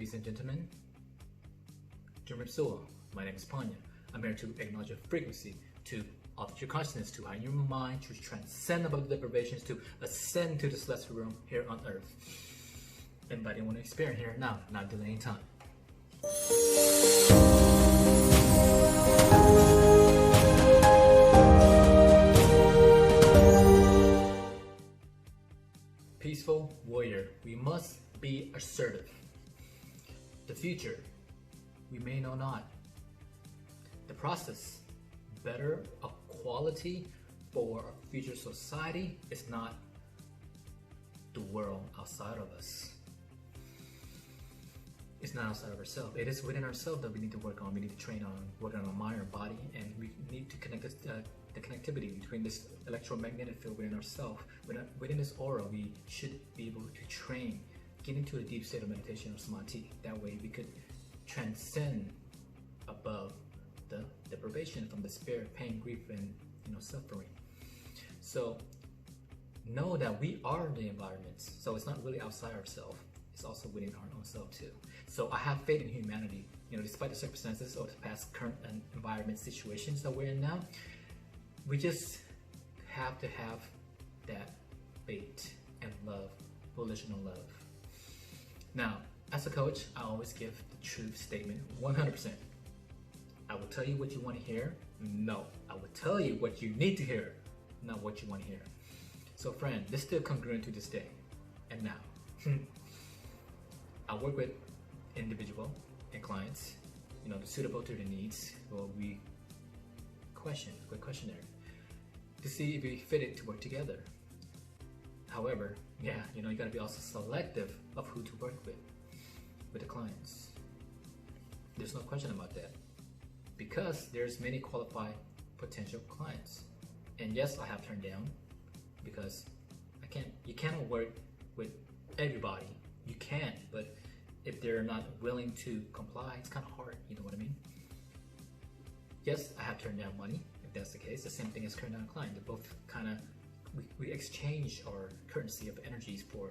Ladies and gentlemen, my name is Paññā. I'm here to acknowledge your frequency, to alter your consciousness, to heighten your mind, to transcend above the deprivations, to ascend to the celestial realm here on earth. Anybody want to experience here now, not delaying time. Peaceful warrior, we must be assertive. The future, we may know not. The process, better equality for a future society is not the world outside of us. It's not outside of ourselves. It is within ourselves that we need to work on. We need to train on, work on our mind, our body, and we need to connect the connectivity between this electromagnetic field within ourselves. Within this aura, we should be able to train, get into a deep state of meditation or samadhi. That way we could transcend above the deprivation from despair, pain, grief, and suffering. So know that we are the environment. So it's not really outside ourselves. It's also within our own self too. So I have faith in humanity. Despite the circumstances of the past current environment situations that we're in now, we just have to have that faith and love, volitional love. Now, as a coach, I always give the truth statement 100%. I will tell you what you want to hear. No, I will tell you what you need to hear, not what you want to hear. So friend, this is still congruent to this day and now. I work with individual and clients, suitable to their needs. Well, we questionnaire to see if we fit it to work together. However, you gotta be also selective of who to work with the clients. There's no question about that, because there's many qualified potential clients. And yes, I have turned down because you cannot work with everybody. You can, but if they're not willing to comply, it's kind of hard, you know what I mean? Yes, I have turned down money, if that's the case. The same thing as turning down a client. They're both kind of, we exchange our currency of energies for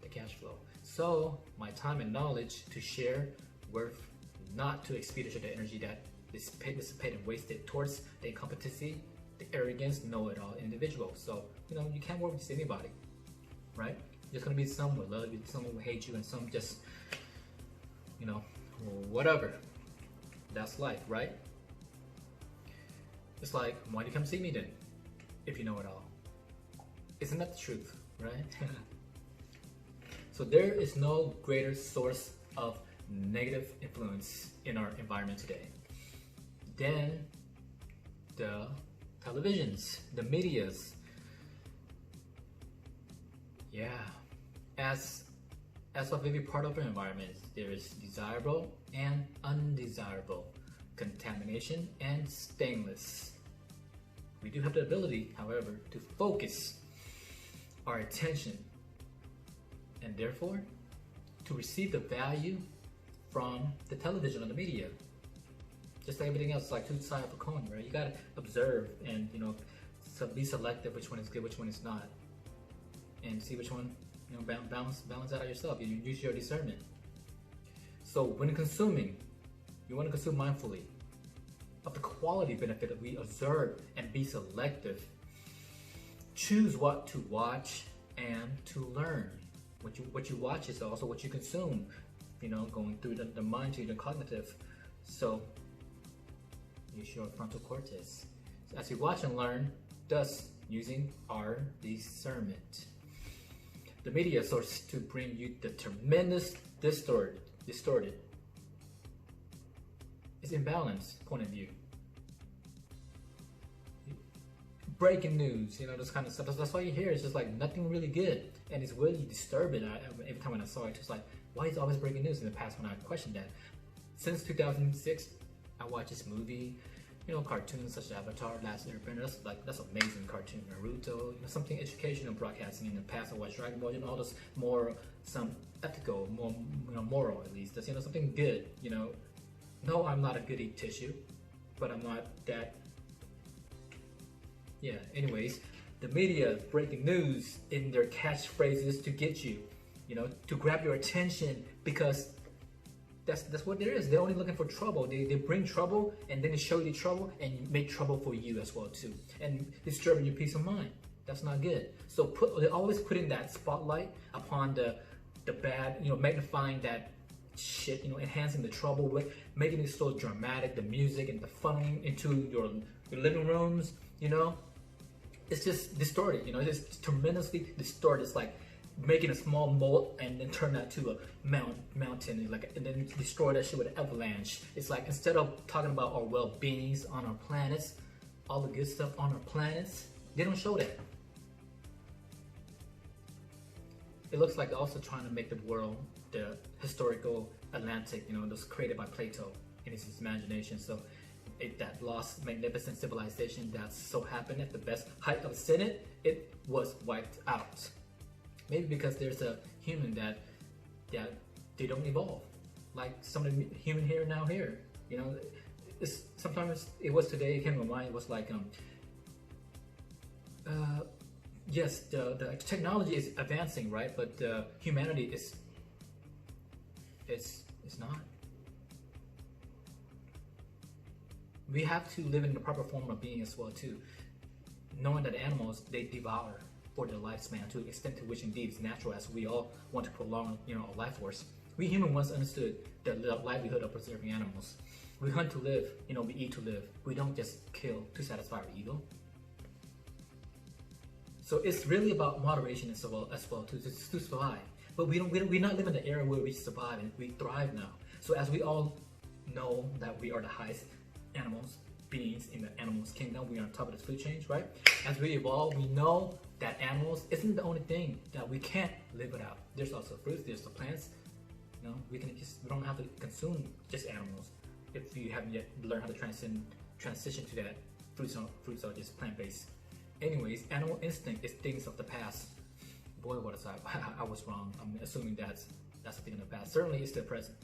the cash flow. So my time and knowledge to share worth not to expenditure the energy that is dissipated and wasted towards the incompetency, the arrogance, know-it-all individual. So, you can't work with anybody, right? There's gonna be some who love you, some who hate you, and some just, whatever. That's life, right? It's like, why do you come see me then, if you know it all? Isn't that the truth, right? So there is no greater source of negative influence in our environment today than the televisions, the medias. Yeah, as of every part of our environment, there is desirable and undesirable, contamination and stainless. We do have the ability, however, to focus our attention and therefore to receive the value from the television or the media. Just like everything else, like two sides of a coin, right? You gotta observe and be selective which one is good, which one is not, and see which one balance out yourself. You use your discernment. So when consuming, you want to consume mindfully of the quality benefit that we observe and be selective. Choose what to watch and to learn. What you watch is also what you consume, going through the mind to the cognitive. So use your frontal cortex. So as you watch and learn, thus using our discernment. The media source to bring you the tremendous distorted, it's imbalanced point of view. Breaking news, this kind of stuff. That's all you hear. It's just like nothing really good, and it's really disturbing. Every time when I saw it, it's like, why is always breaking news? In the past, when I questioned that, since 2006, I watched this movie. Cartoons such as Avatar, Last Airbender, that's amazing cartoon. Naruto, something educational broadcasting. In the past, I watched Dragon Ball, all those more, some ethical, more, moral at least. That's, something good, No, I'm not a goody tissue, but I'm not that, anyways, the media breaking news in their catchphrases to get you, to grab your attention, because that's what there is. They're only looking for trouble. They bring trouble, and then they show you trouble and make trouble for you as well too, and disturbing your peace of mind. That's not good. So they're always putting that spotlight upon the bad, magnifying that shit, enhancing the trouble, making it so dramatic, the music and the funneling into your living rooms, it's just distorted, it's just tremendously distorted. It's like making a small mold and then turn that to a mountain, and then destroy that shit with an avalanche. It's like, instead of talking about our well-beings on our planets, all the good stuff on our planets, they don't show that. It looks like they're also trying to make the world the historical Atlantic, those created by Plato in his imagination. So that lost magnificent civilization that so happened at the best height of Senate, it was wiped out. Maybe because there's a human that they don't evolve, like some of the human here now here. Sometimes it was today, it came to mind. It was like yes, the technology is advancing, right? But humanity is not. We have to live in the proper form of being as well too, knowing that animals, they devour for their lifespan to the extent to which indeed is natural, as we all want to prolong our life force. We humans once understood the livelihood of preserving animals. We hunt to live, we eat to live. We don't just kill to satisfy our ego. So it's really about moderation as well too, to survive. But we're not living in the era where we survive and we thrive now. So as we all know that we are the highest beings in the animals kingdom, we are on top of the food chain, right? As we evolve, we know that animals isn't the only thing that we can't live without. There's also fruits, there's the plants. We don't have to consume just animals if you haven't yet learned how to transition to that. Fruits are just plant-based. Anyways, animal instinct is things of the past. Boy, what is I was wrong. I'm assuming that's a thing in the past. Certainly it's the present,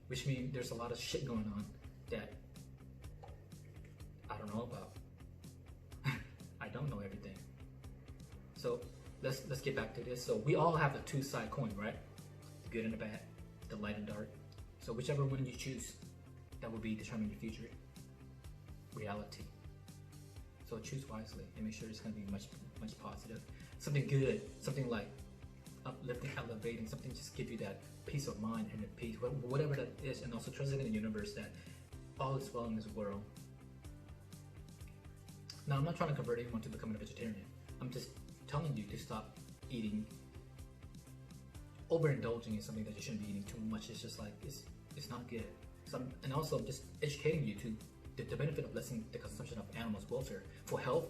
which means there's a lot of shit going on that I don't know about. I don't know everything. So let's get back to this. So we all have a two-side coin, right? The good and the bad, the light and dark. So whichever one you choose, that will be determining your future reality. So choose wisely and make sure it's going to be much positive. Something good, something like uplifting, elevating, something just give you that peace of mind and the peace, whatever that is, and also trusting in the universe that all is well in this world. Now, I'm not trying to convert anyone to becoming a vegetarian. I'm just telling you to stop eating, overindulging in something that you shouldn't be eating too much. It's just like, it's not good. And also, I'm just educating you to the benefit of lessening the consumption of animals' welfare for health,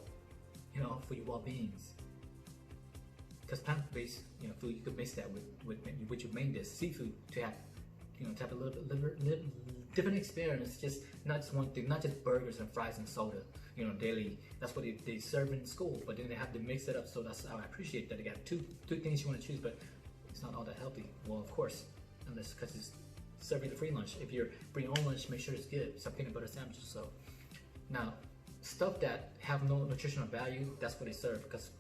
for your well-beings. Because plant-based, food, you could mix that with your main dish, seafood, to have, to have a little bit different experience. Just not just one thing, not just burgers and fries and soda, daily. That's what they serve in school. But then they have to mix it up. So that's how I appreciate that they got two things you want to choose, but it's not all that healthy. Well, of course, unless because it's serving the free lunch. If you're bringing your own lunch, make sure it's good. Some peanut butter sandwiches. So now, stuff that have no nutritional value, that's what they serve. Because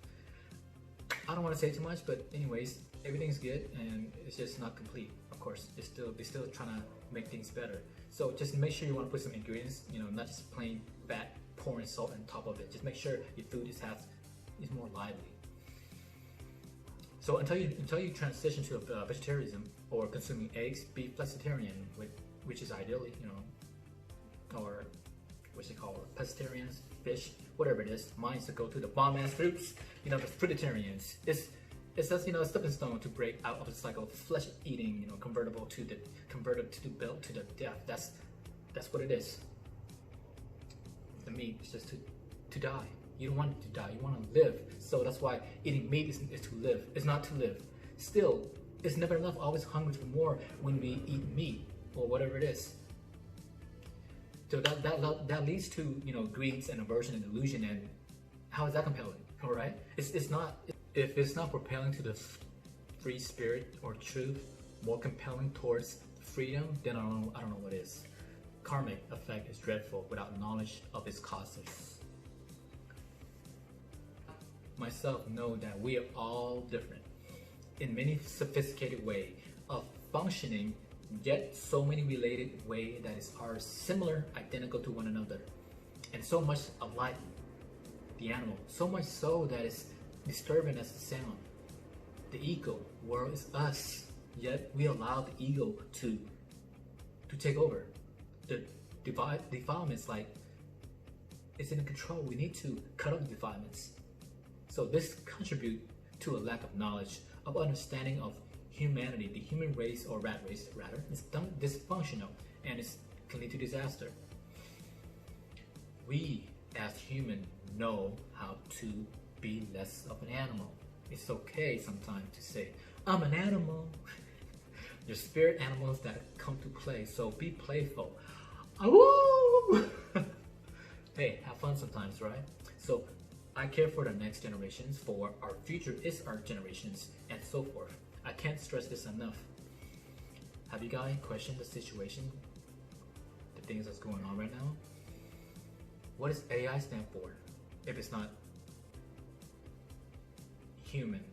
I don't want to say too much, but anyways, everything's good and it's just not complete. Of course, they're still trying to make things better. So just make sure you want to put some ingredients, not just plain fat, pouring salt on top of it. Just make sure your food is more lively. So until you transition to vegetarianism or consuming eggs, be flexitarian, which is ideally, or what's it called, pescatarians, fish, whatever it is. Mine's to go to the bomb-ass fruits, the fruitarians. It's just a stepping stone to break out of the cycle of flesh eating, converted to the death. That's what it is. The meat is just to die. You don't want to die, you want to live. So that's why eating meat is to live. It's not to live. Still, it's never enough. Always hungry for more when we eat meat or whatever it is. So that leads to greeds and aversion and illusion. And how is that compelling? All right, it's not. If it's not propelling to the free spirit or truth, more compelling towards freedom, then I don't know what is. Karmic effect is dreadful without knowledge of its causes. Myself know that we are all different. in many sophisticated way of functioning, yet so many related way that are similar, identical to one another, and so much alike the animal, so much so that it's disturbing as the sound. The ego world is us, yet we allow the ego to take over. The defilements, like, it's in control. We need to cut off the defilements. So this contributes to a lack of knowledge, of understanding of humanity, the human race, or rat race rather, is dysfunctional and it can lead to disaster. We as humans know how to be less of an animal. It's okay sometimes to say, I'm an animal. Your spirit animals that come to play, so be playful. Awoo! Hey, have fun sometimes, right? So I care for the next generations, for our future is our generations, and so forth. I can't stress this enough. Have you guys questioned the situation, the things that's going on right now? What does AI stand for if it's not human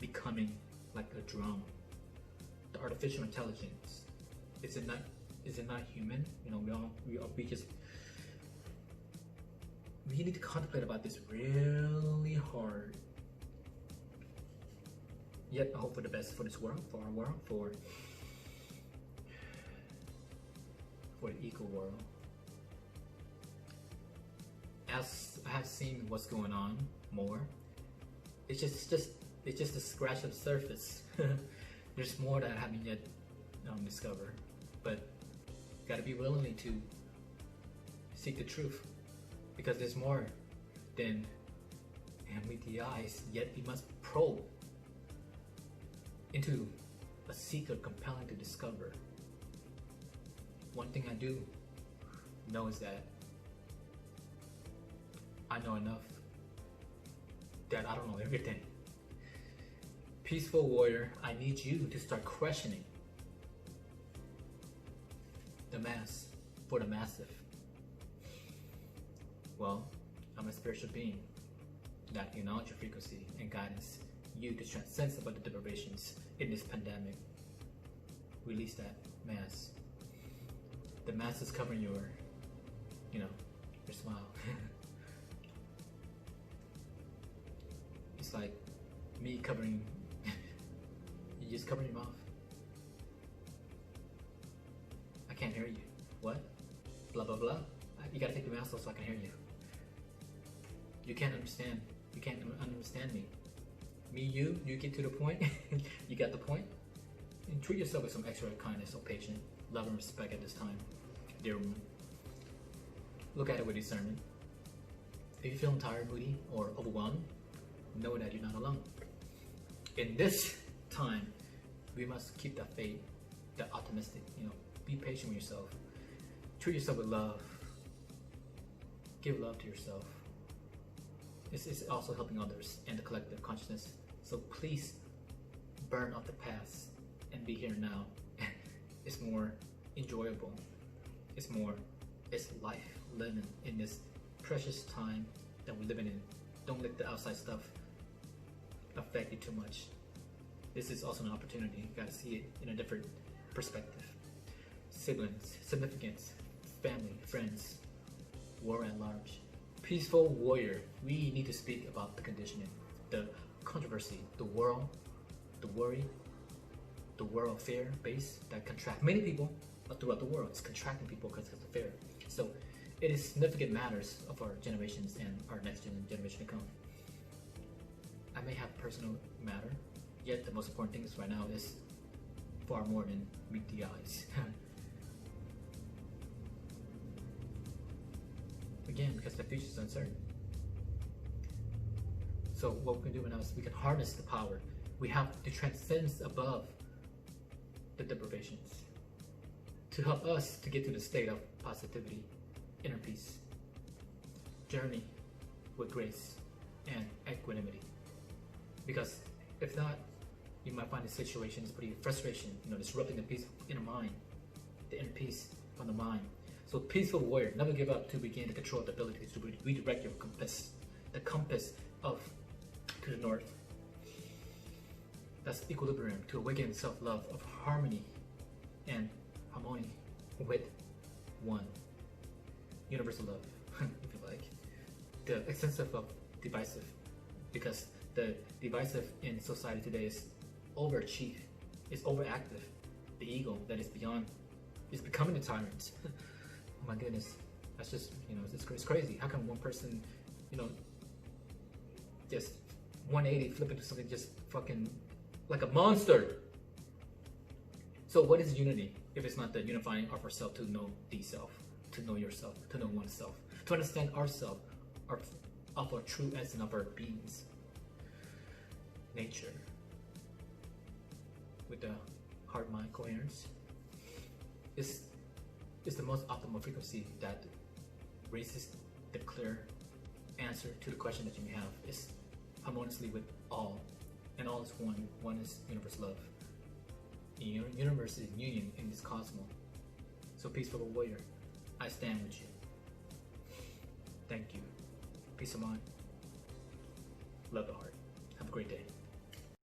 becoming like a drum? The artificial intelligence, is it not human? You know, we need to contemplate about this really hard. Yet I hope for the best for this world, for our world, for the eco world. As I have seen what's going on more, it's just a scratch of the surface. There's more that I haven't yet discovered, but gotta be willing to seek the truth, because there's more than with the eyes. Yet we must probe into a secret compelling to discover. One thing I do know is that I know enough that I don't know everything. Peaceful warrior, I need you to start questioning the mass for the massive. Well, I'm a spiritual being that acknowledges your frequency and guidance you to transcend about the deprivations in this pandemic. Release that mass. The mass is covering your smile. It's like me covering, you just cover your mouth. I can't hear you. What? Blah, blah, blah. You gotta take the mask off so I can hear you. You can't understand. You can't understand me. Me, you get to the point. You got the point? And treat yourself with some extra kindness or patience, love and respect at this time, dear woman. Look at it with discernment. If you're feeling tired, moody, or overwhelmed, know that you're not alone. In this time, we must keep that faith, that optimistic, be patient with yourself. Treat yourself with love. Give love to yourself. It's also helping others and the collective consciousness. So please burn off the past and be here now. It's more enjoyable. It's life living in this precious time that we're living in. Don't let the outside stuff affect you too much. This is also an opportunity. You gotta see it in a different perspective. Siblings, significance, family, friends, war at large. Peaceful warrior, we need to speak about the conditioning, the controversy, the world, the worry, the world fear base that contract many people throughout the world. It's contracting people because it's a fear. So it is significant matters of our generations and our next generation to come. I may have personal matter, yet the most important thing is right now is far more than meet the eyes. Again, because the future is uncertain. So what we can do now is we can harness the power. We have to transcend above the deprivations to help us to get to the state of positivity, inner peace, journey with grace and equanimity. Because if not, you might find the situations pretty frustration, disrupting the peace inner mind, the inner peace from the mind. So peaceful warrior, never give up to begin to control the ability to redirect your compass, the compass of to the north, That's equilibrium, to awaken self-love of harmony and harmony with one. Universal love, if you like. The extensive of divisive, because the divisive in society today is overachieve, is overactive. The ego that is beyond is becoming a tyrant. Oh my goodness, that's just, it's crazy. How can one person, just 180 flip into something just fucking like a monster? So what is unity if it's not the unifying of ourself to know the self, to know yourself, to know oneself, to understand ourself, of our true essence of our beings, nature, with the heart-mind coherence is the most optimal frequency that raises the clear answer to the question that you may have. Is harmoniously with all, and all is one. One is universal love. Universe is union in this cosmos. So peaceful warrior, I stand with you. Thank you. Peace of mind. Love the heart. Have a great day.